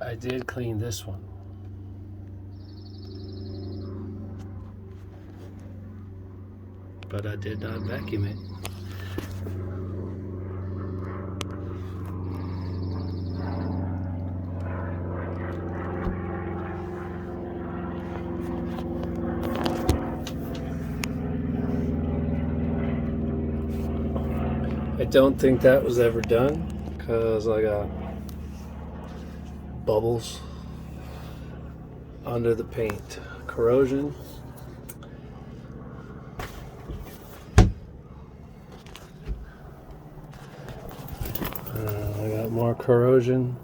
I did clean this one. But I did not vacuum it. I don't think that was ever done because I got bubbles under the paint. Corrosion. I got more corrosion.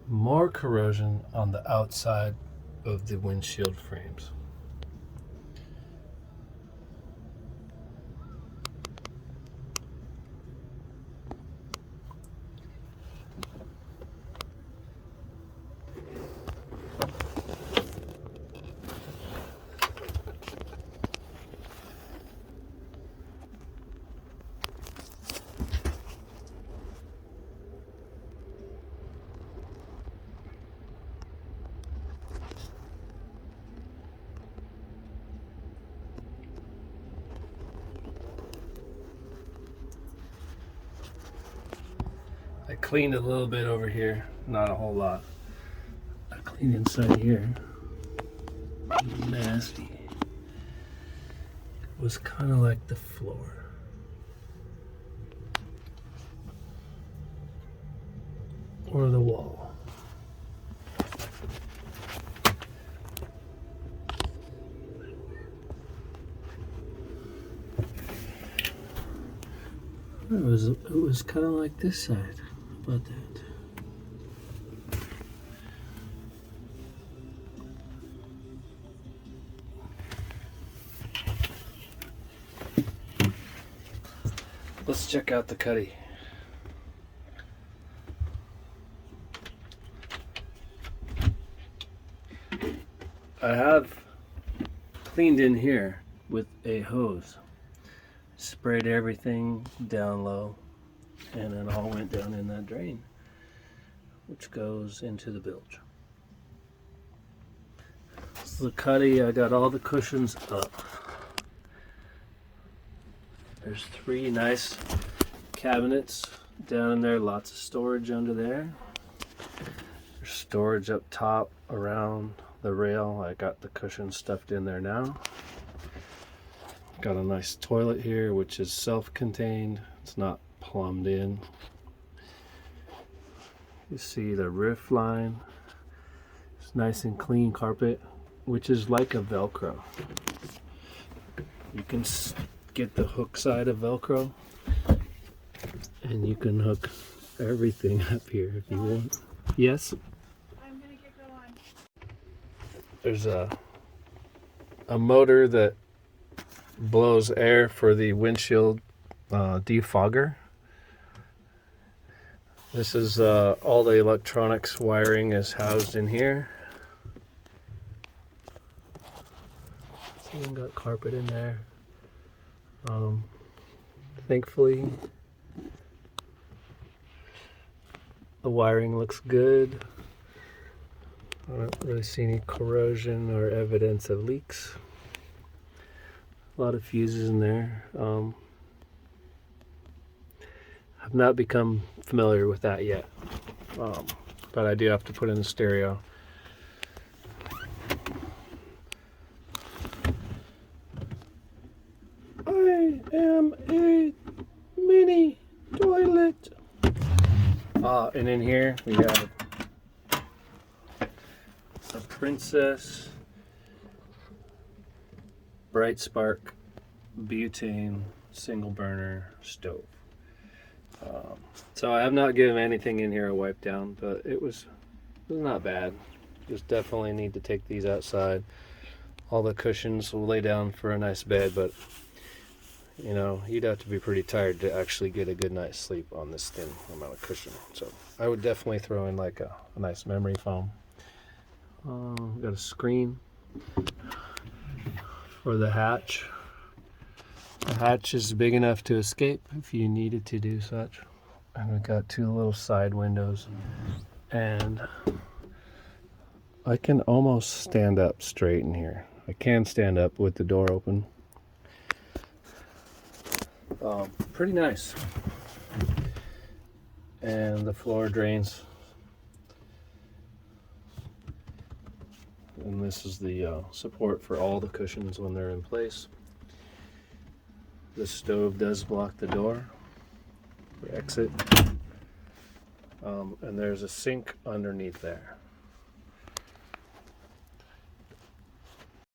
More corrosion on the outside of the windshield frames. I cleaned a little bit over here, not a whole lot. I cleaned inside here. Nasty. It was kind of like the floor. Or the wall. It was kind of like this side. How about that? Let's check out the cuddy. I have cleaned in here with a hose. Sprayed everything down low, and it all went down in that drain, which goes into the bilge. This is the cuddy. I got all the cushions up. There's 3 nice cabinets down in there, lots of storage under there. There's storage up top around the rail. I got the cushions stuffed in there now. Got a nice toilet here, which is self-contained. It's not plumbed in. You see the roof line. It's nice and clean carpet, which is like a Velcro. You can get the hook side of Velcro, and you can hook everything up here if you want. Yes? I'm gonna get going. There's a motor that blows air for the windshield defogger. This is all the electronics wiring is housed in here. So you got carpet in there. Thankfully, the wiring looks good. I don't really see any corrosion or evidence of leaks. A lot of fuses in there. I've not become familiar with that yet, but I do have to put in the stereo. I am a mini toilet. And in here we have a Princess Bright Spark butane single burner stove. So I have not given anything in here a wipe down, but it was not bad. Just definitely need to take these outside. All the cushions will lay down for a nice bed, but you know, you'd have to be pretty tired to actually get a good night's sleep on this thin amount of cushion. So I would definitely throw in like a nice memory foam. Got a screen. for the hatch. The hatch is big enough to escape if you needed to do such. And we've got two little side windows. And I can almost stand up straight in here. I can stand up with the door open. Pretty nice. And the floor drains. And this is the support for all the cushions when they're in place. The stove does block the door for exit. And there's a sink underneath there.